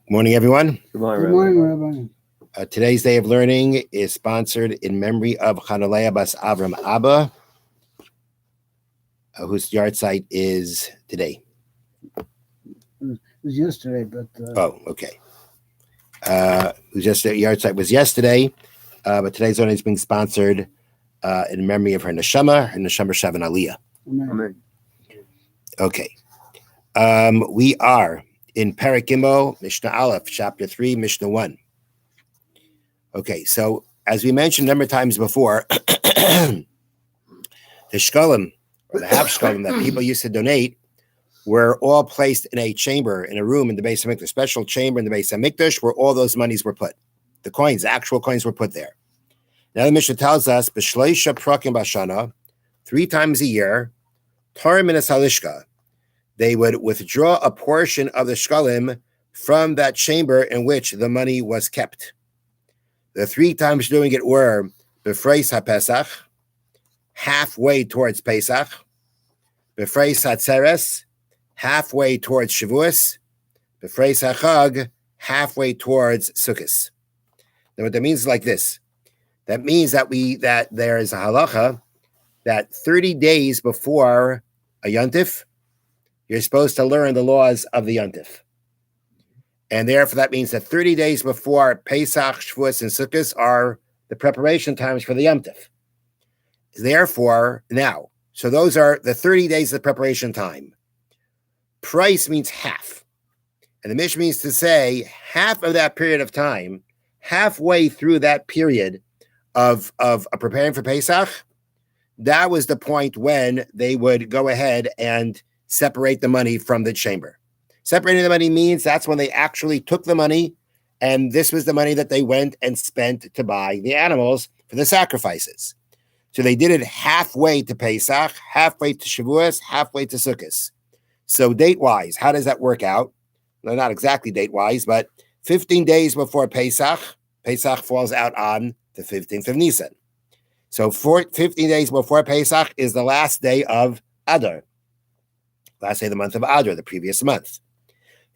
Good morning, everyone. Good morning, Good Rabbi. morning, Rabbi. Today's Day of Learning is sponsored in memory of Chanalea Bas Avram Abba, whose yard site is today. It was yesterday, but Oh, okay. Whose yard site was yesterday, but today's learning is being sponsored in memory of her Neshama Shavan Aliyah. amen. Okay. We are in Perek Gimel, Mishnah Aleph, Chapter 3, Mishnah 1. Okay, so as we mentioned a number of times before, the shkalim, or the half shkalim that people used to donate, were all placed in a chamber, in a room in the Beis HaMikdash, a special chamber in the Beis HaMikdash where all those monies were put. The coins, the actual coins were put there. Now the Mishnah tells us, B'shleisha prakim b'shana, 3 times a year, Tarim min halishka, they would withdraw a portion of the shkalim from that chamber in which the money was kept. The 3 times doing it were B'freis HaPesach, halfway towards Pesach, B'freis HaTzeres, halfway towards Shavuos, B'freis HaChag, halfway towards Sukkot. Now what that means is like this. That means that there is a halacha that 30 days before a yontif, you're supposed to learn the laws of the yontif. And therefore, that means that 30 days before Pesach, Shavuos, and Sukkot are the preparation times for the yontif. Therefore, now, so those are the 30 days of preparation time. Price means half. And the Mishnah means to say half of that period of time, halfway through that period of preparing for Pesach, that was the point when they would go ahead and separate the money from the chamber. Separating the money means that's when they actually took the money, and this was the money that they went and spent to buy the animals for the sacrifices. So they did it halfway to Pesach, halfway to Shavuos, halfway to Sukkot. So date-wise, how does that work out? Well, not exactly date-wise, but 15 days before Pesach, Pesach falls out on the 15th of Nisan. So 15 days before Pesach is the last day of Adar. Last day of the month of Adar, the previous month.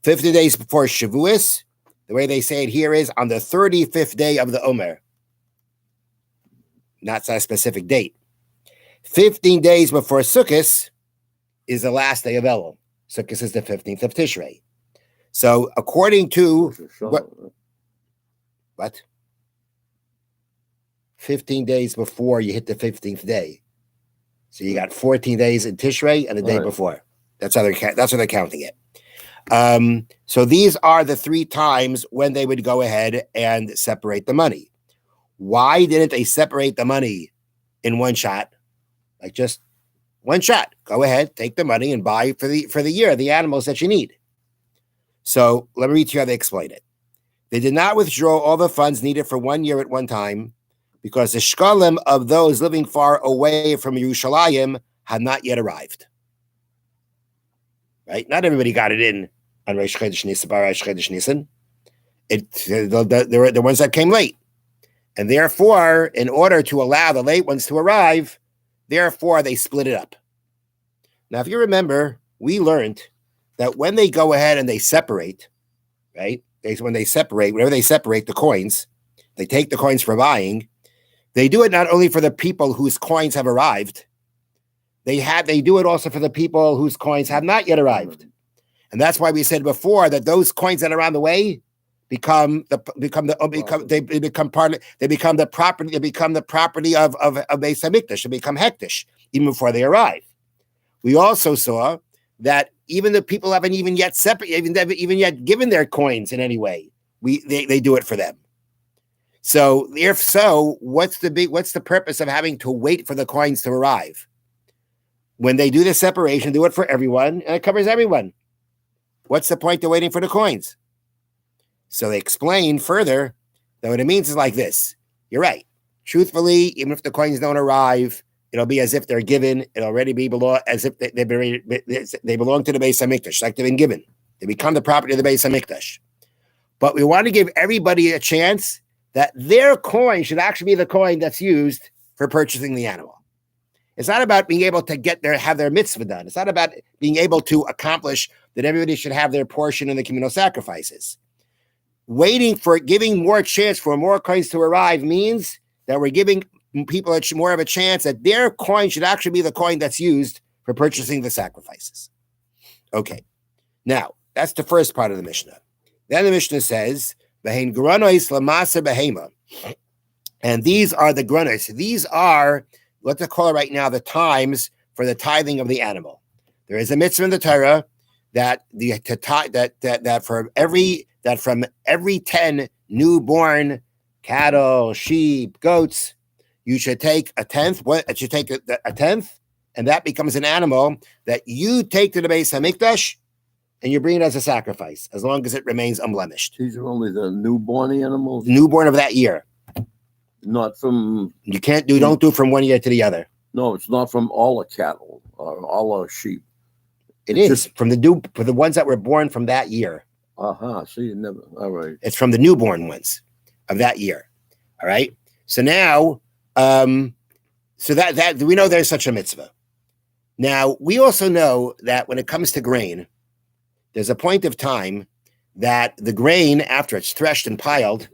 50 days before Shavuos, the way they say it here is on the 35th day of the Omer. Not a specific date. 15 days before Sukkot is the last day of Elul. Sukkot is the 15th of Tishrei. So according to what? 15 days before you hit the 15th day. So you got 14 days in Tishrei and the day before. That's how they're counting it. So these are the 3 times when they would go ahead and separate the money. Why didn't they separate the money in one shot? Like just one shot. Go ahead, take the money and buy for the year the animals that you need. So let me read to you how they explain it. They did not withdraw all the funds needed for 1 year at one time because the shkalim of those living far away from Yerushalayim had not yet arrived. Right? Not everybody got it in on Rosh Chodesh Nisan. There were the ones that came late. And therefore, in order to allow the late ones to arrive, therefore they split it up. Now, if you remember, we learned that when they go ahead and they separate, right? Whenever they separate the coins, they take the coins for buying, they do it not only for the people whose coins have arrived, they do it also for the people whose coins have not yet arrived. And that's why we said before that those coins that are on the way become the property of Beis HaMikdash. They become hektish even before they arrive. We also saw that even the people haven't even yet given their coins in any way. They do it for them. So if so, what's the purpose of having to wait for the coins to arrive? When they do the separation, do it for everyone, and it covers everyone. What's the point of waiting for the coins? So they explain further that what it means is like this. You're right. Truthfully, even if the coins don't arrive, it'll be as if they're given. It'll already be as if they belong to the Beis HaMikdash, like they've been given. They become the property of the Beis HaMikdash. But we want to give everybody a chance that their coin should actually be the coin that's used for purchasing the animal. It's not about being able to have their mitzvah done. It's not about being able to accomplish that everybody should have their portion in the communal sacrifices. waiting for giving more chance for more coins to arrive means that we're giving people more of a chance that their coin should actually be the coin that's used for purchasing the sacrifices. Okay, now that's the first part of the Mishnah. Then the Mishnah says, "Behin granois lamasa behema," and these are the granois. These are what they call it right now the times for the tithing of the animal. There is a mitzvah in the Torah that from every 10 newborn cattle, sheep, goats, you should take a tenth. It should take a tenth, and that becomes an animal that you take to the Beis Hamikdash, and you bring it as a sacrifice, as long as it remains unblemished. These are only the newborn animals? Newborn of that year. Not from... You don't do from one year to the other. No, it's not from all the cattle or all the sheep. It is for the ones that were born from that year. So you never... All right. It's from the newborn ones of that year. All right. So now, so that we know there's such a mitzvah. Now, we also know that when it comes to grain, there's a point of time that the grain, after it's threshed and piled,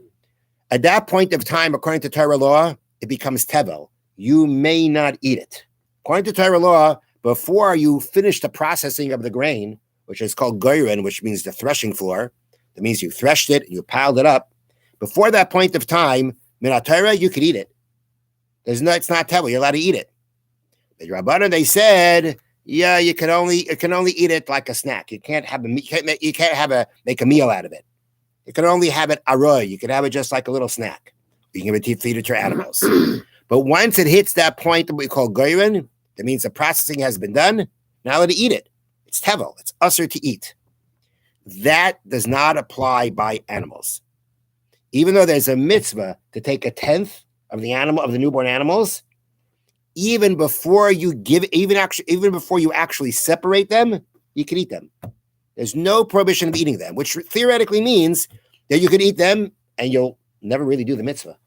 at that point of time, according to Torah law, it becomes tevel. You may not eat it. According to Torah law, before you finish the processing of the grain, which is called goyren, which means the threshing floor, that means you threshed it, you piled it up. Before that point of time, min Torah, you could eat it. It's not tevel. You're allowed to eat it. The Rabbanan, they said, yeah, you can only eat it like a snack. You can't make a meal out of it. You can only have it aroy. You can have it just like a little snack. You can feed it to your animals. But once it hits that point that we call goyren, that means the processing has been done. Now let it eat it. It's tevel. It's usher to eat. That does not apply by animals. Even though there's a mitzvah to take a tenth of the newborn animals, even before you actually separate them, you can eat them. There's no prohibition of eating them, which theoretically means that you can eat them and you'll never really do the mitzvah.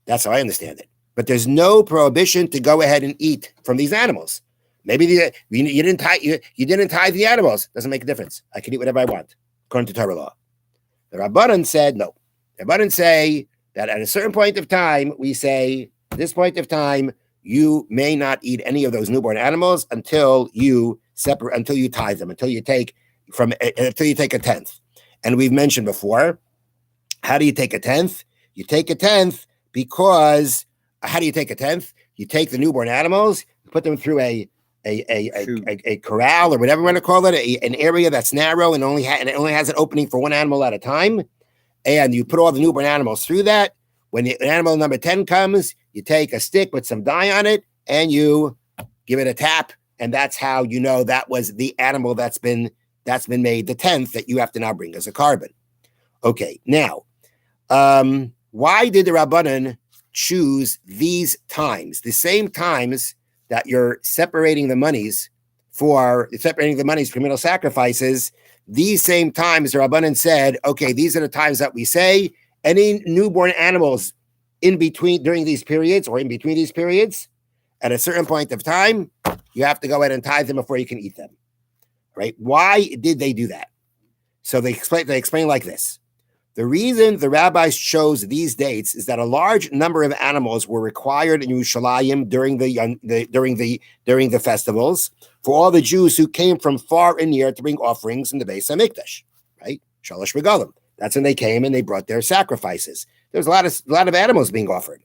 That's how I understand it. But there's no prohibition to go ahead and eat from these animals. Maybe you didn't tithe the animals. Doesn't make a difference. I can eat whatever I want, according to Torah law. The Rabbanan said no. The Rabbanan say that at a certain point of time, we say, at this point of time, you may not eat any of those newborn animals until you tithe them, until you take a tenth. And we've mentioned before, how do you take a tenth? You take a tenth because how do you take a tenth? You take the newborn animals, put them through a corral or whatever you want to call it, an area that's narrow and it only has an opening for one animal at a time. And you put all the newborn animals through that. When the animal number 10 comes, you take a stick with some dye on it and you give it a tap. And that's how you know that was the animal that's been made the 10th that you have to now bring as a carbon. Okay, now, why did the Rabbanan choose these times? The same times that you're separating the monies for communal sacrifices, these same times the Rabbanan said, okay, these are the times that we say any newborn animals during these periods or in between these periods, at a certain point of time, you have to go ahead and tithe them before you can eat them. Right? Why did they do that? So they explain like this. The reason the rabbis chose these dates is that a large number of animals were required in Yerushalayim during the festivals for all the Jews who came from far and near to bring offerings in the Beis Hamikdash. Right? Shalosh Regalim. That's when they came and they brought their sacrifices. There's a lot of animals being offered.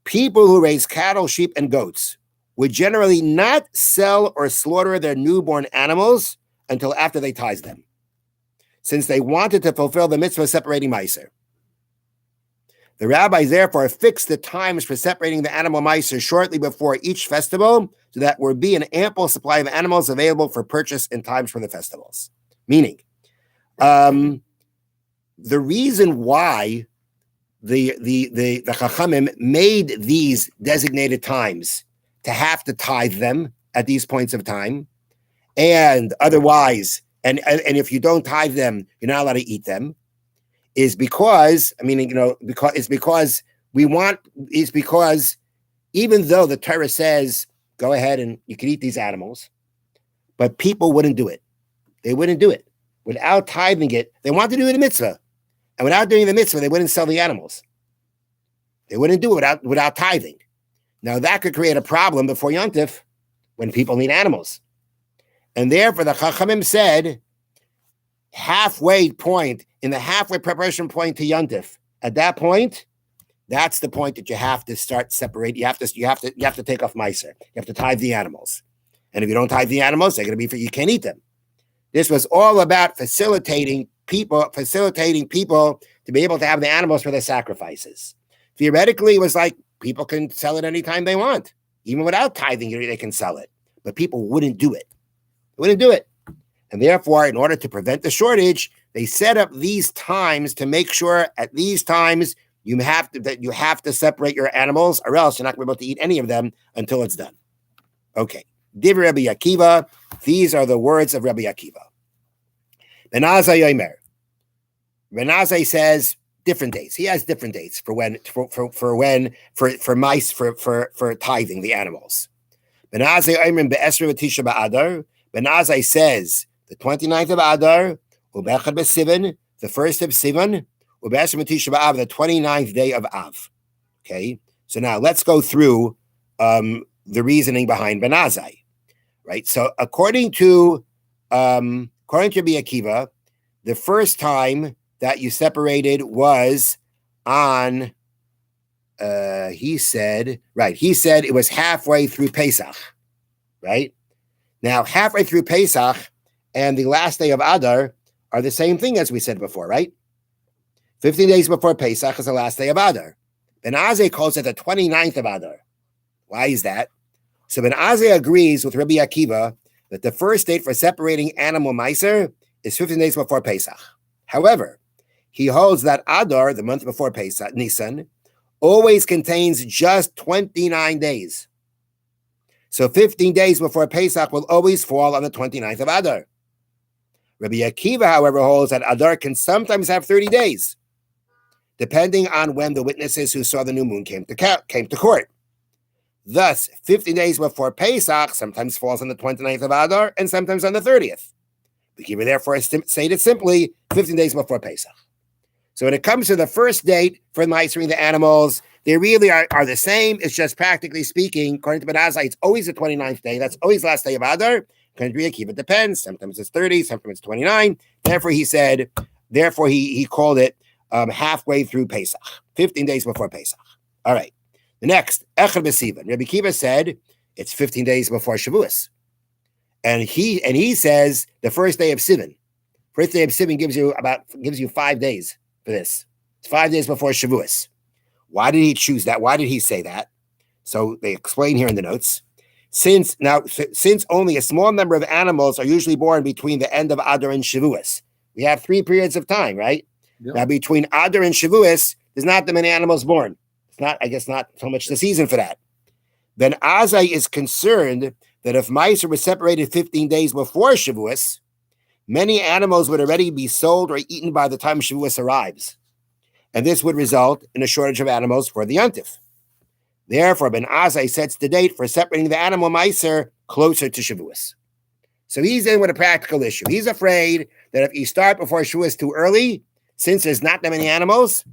People who raise cattle, sheep, and goats would generally not sell or slaughter their newborn animals until after they tithe them, since they wanted to fulfill the mitzvah of separating meiser. The rabbis therefore fixed the times for separating the animal meiser shortly before each festival, so that there would be an ample supply of animals available for purchase in times for the festivals. Meaning, the reason why the Chachamim made these designated times to have to tithe them at these points of time, and otherwise, and if you don't tithe them, you're not allowed to eat them, is because even though the Torah says go ahead and you can eat these animals, but people wouldn't do it. They wouldn't do it. without tithing it. They want to do the mitzvah. And without doing the mitzvah, they wouldn't sell the animals. They wouldn't do it without tithing. Now, that could create a problem before Yontif when people need animals. And therefore, the Chachamim said, halfway point, in the halfway preparation point to Yontif, at that point, that's the point that you have to start separate. You have to take off Meiser. You have to tithe the animals. And if you don't tithe the animals, they're going to be you can't eat them. This was all about facilitating people to be able to have the animals for their sacrifices. Theoretically, it was like people can sell it anytime they want. Even without tithing, they can sell it. But people wouldn't do it. They wouldn't do it. And therefore, in order to prevent the shortage, they set up these times to make sure at these times you have to separate your animals, or else you're not going to be able to eat any of them until it's done. Okay. Divrei Rabbi Akiva. These are the words of Rabbi Akiva. Ben Azai Yomer. Ben Azai says different dates. He has different dates for tithing the animals. Ben Azai Yomer be'esrei v'tisha ba'adar. Ben Azai says the 29th of Adar, u'bechad b'Sivan, the 1st of Sivan, u'be'esrei v'tisha ba'av, the 29th day of Av. Okay, so now let's go through the reasoning behind Ben Azai. Right. So according to Rabbi Akiva, the first time that you separated was on, he said it was halfway through Pesach, right? Now, halfway through Pesach and the last day of Adar are the same thing as we said before, right? 15 days before Pesach is the last day of Adar. Ben Azai calls it the 29th of Adar. Why is that? So Ben Azai agrees with Rabbi Akiva that the first date for separating animal meiser is 15 days before Pesach. However, he holds that Adar, the month before Pesach, Nisan, always contains just 29 days. So 15 days before Pesach will always fall on the 29th of Adar. Rabbi Akiva, however, holds that Adar can sometimes have 30 days, depending on when the witnesses who saw the new moon came to court. Thus, 15 days before Pesach sometimes falls on the 29th of Adar and sometimes on the 30th. We can therefore say it simply 15 days before Pesach. So when it comes to the first date for meisering the animals, they really are the same. It's just practically speaking, according to Ben Azai, it's always the 29th day. That's always the last day of Adar. According to Rabbi Akiva, it depends. Sometimes it's 30, sometimes it's 29. Therefore, he called it halfway through Pesach, 15 days before Pesach. All right. The next, Echad b'Sivan. Rabbi Akiva said it's 15 days before Shavuos. And he says the first day of Sivan. First day of Sivan gives you 5 days for this. It's 5 days before Shavuos. Why did he choose that? Why did he say that? So they explain here in the notes. Since only a small number of animals are usually born between the end of Adar and Shavuos. We have 3 periods of time, right? Yep. Now between Adar and Shavuos, there's not that many animals born. It's not so much the season for that. Then Azai is concerned that if Meiser was separated 15 days before Shavuos, many animals would already be sold or eaten by the time Shavuos arrives. And this would result in a shortage of animals for the Yontif. Therefore, Ben Azai sets the date for separating the animal Meiser closer to Shavuos. So he's in with a practical issue. He's afraid that if you start before Shavuos too early, since there's not that many animals,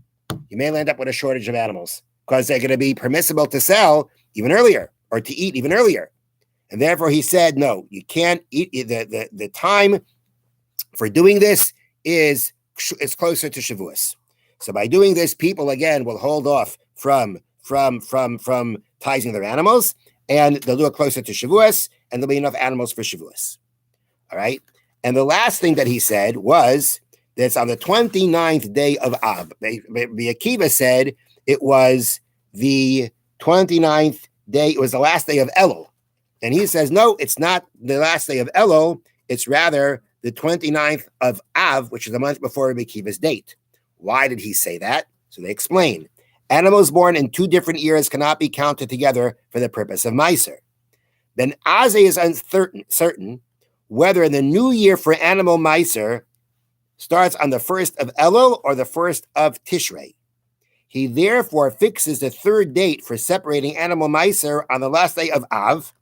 you may end up with a shortage of animals, because they're going to be permissible to sell even earlier or to eat even earlier. And therefore he said, no, you can't eat. The time for doing this is closer to Shavuos. So by doing this, people again will hold off from tithing their animals, and they'll do it closer to Shavuos, and there'll be enough animals for Shavuos. All right. And the last thing that he said was that on the 29th day of Av. The Akiva said it was the 29th day. It was the last day of Elul. And he says, no, it's not the last day of Elul. It's rather the 29th of Av, which is a month before Rabbi Akiva's date. Why did he say that? So they explain. Animals born in 2 different years cannot be counted together for the purpose of Meiser. Then Azai is uncertain whether the new year for animal Meiser starts on the 1st of Elul or the 1st of Tishrei. He therefore fixes the 3rd date for separating animal Meiser on the last day of Av,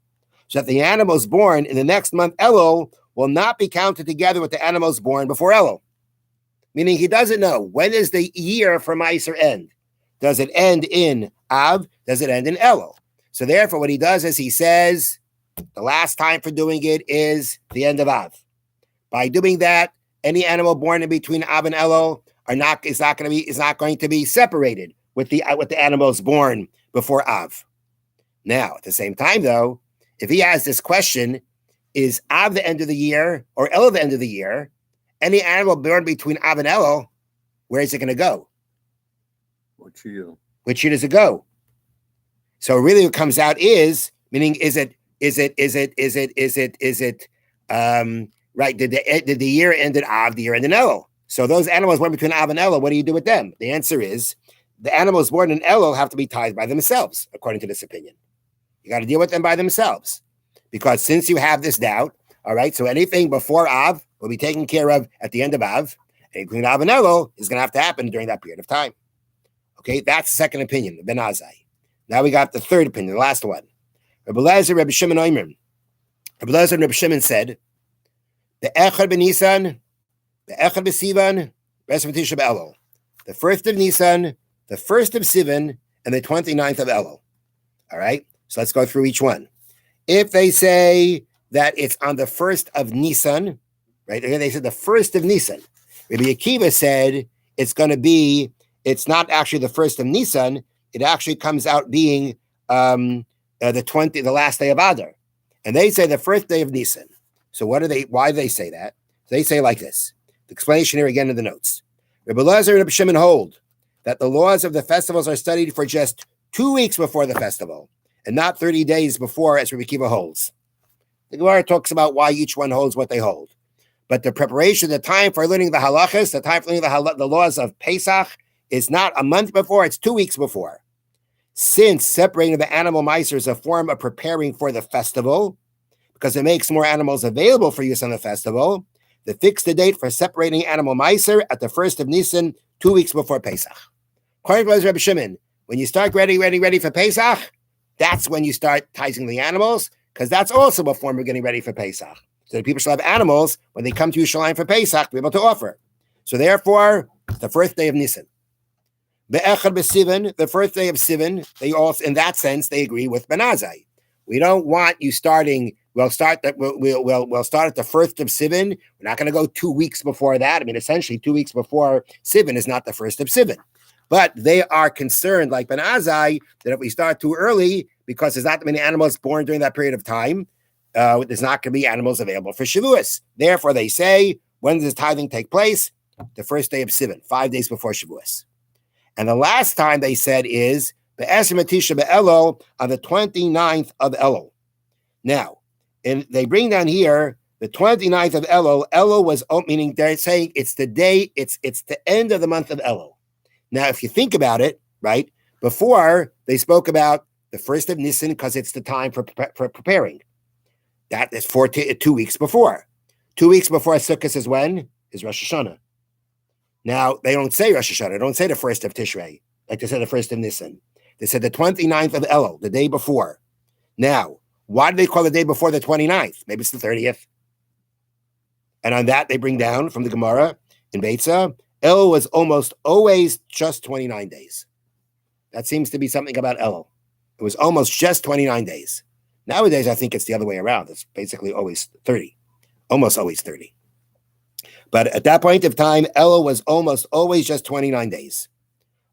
so that the animals born in the next month Elul will not be counted together with the animals born before Elul. Meaning he doesn't know, when does the year for Meiser end? Does it end in Av? Does it end in Elul? So therefore, what he does is he says the last time for doing it is the end of Av. By doing that, any animal born in between Av and Elul is not going to be separated with the animals born before Av. Now, at the same time, though, if he has this question, is Av the end of the year or Elul the end of the year? Any animal born between Av and Elul, where is it going to go? Which year? Which year does it go? So really, what comes out is meaning right? Did the year end in Av? The year end in Elul? So those animals born between Av and Elul, what do you do with them? The answer is the animals born in Elul have to be tithed by themselves, according to this opinion. You got to deal with them by themselves, because since you have this doubt, all right. So anything before Av will be taken care of at the end of Av, and between Av and Elul is going to have to happen during that period of time. Okay, that's the second opinion, the Ben Azai. Now we got the third opinion, the last one. Rabbi Lezer, Rabbi Shimon Omer. Rabbi Lezer and Rabbi Shimon said, the Echad b'Nisan, the Echad b'Sivan, rest of Tisha b'Elul. The first of Nisan, the first of Sivan, and the 29th of Elul. All right, so let's go through each one. If they say that it's on the first of Nisan, right? They said the first of Nisan. Rabbi Akiva said it's not actually the first of Nisan. It actually comes out being the last day of Adar. And they say the first day of Nisan. So why do they say that? They say like this. The explanation here again in the notes. Rabbi Lezer and Rabbi Shimon hold that the laws of the festivals are studied for just 2 weeks before the festival and not 30 days before, as Rabbi Akiva holds. The Gemara talks about why each one holds what they hold. But the preparation, the time for learning the halachas, the time for learning the laws of Pesach is not a month before, it's 2 weeks before. Since separating the animal meiser is a form of preparing for the festival, because it makes more animals available for use on the festival, they fixed the date for separating animal meiser at the first of Nisan, 2 weeks before Pesach. According to Rabbi Shimon, when you start ready for Pesach, that's when you start tithing the animals, because that's also a form of getting ready for Pesach. So that people shall have animals when they come to Yerushalayim for Pesach to be able to offer. So therefore, the first day of Nisan. The Echad b'Sivan, the first day of Sivan, they also, in that sense, they agree with Ben Azai. We don't want you starting. We'll start at the first of Sivan. We're not going to go 2 weeks before that. I mean, essentially, 2 weeks before Sivan is not the first of Sivan. But they are concerned, like Ben Azai, that if we start too early, because there's not that many animals born during that period of time, there's not going to be animals available for Shavuos. Therefore, they say, when does tithing take place? The first day of Sivan, 5 days before Shavuos. And the last time they said is Be'esrim Tisha B'Elul on the 29th of Elul. Now, and they bring down here the 29th of Elul. Elul was, meaning they're saying it's the day, it's the end of the month of Elul. Now, if you think about it, right, before they spoke about the first of Nisan because it's the time for preparing. That is 2 weeks before. 2 weeks before Sukkot is when? Is Rosh Hashanah. Now, they don't say Rosh Hashanah. They don't say the first of Tishrei, like they said the first of Nisan. They said the 29th of Elul, the day before. Now, why do they call the day before the 29th? Maybe it's the 30th. And on that, they bring down from the Gemara in Beitza, Elul was almost always just 29 days. That seems to be something about Elul. It was almost just 29 days. Nowadays, I think it's the other way around. It's basically always 30, almost always 30. But at that point of time, Elul was almost always just 29 days.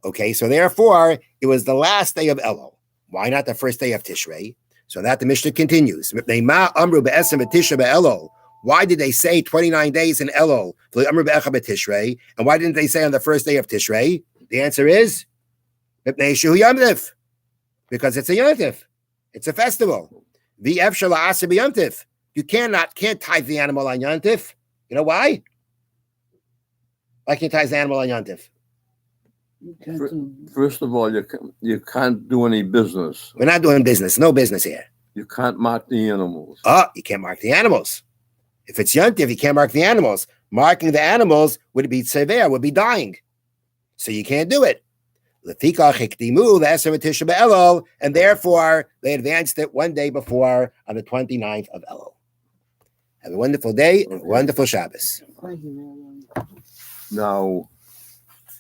Okay, so therefore, it was the last day of Elul. Why not the first day of Tishrei? So that the Mishnah continues. Why did they say 29 days in Elul? And why didn't they say on the first day of Tishrei? The answer is because it's a yontif. It's a festival. You can't tithe the animal on yontif. You know why? Why can't you tithe the animal on yontif? First of all, you can't do any business. We're not doing business. No business here. You can't mark the animals. Oh, you can't mark the animals. If it's yontif, you can't mark the animals. Marking the animals would be sever, would be dying. So you can't do it. And therefore, they advanced it 1 day before on the 29th of Elul. Have a wonderful day, Okay. wonderful Shabbos. Thank you, man. Now,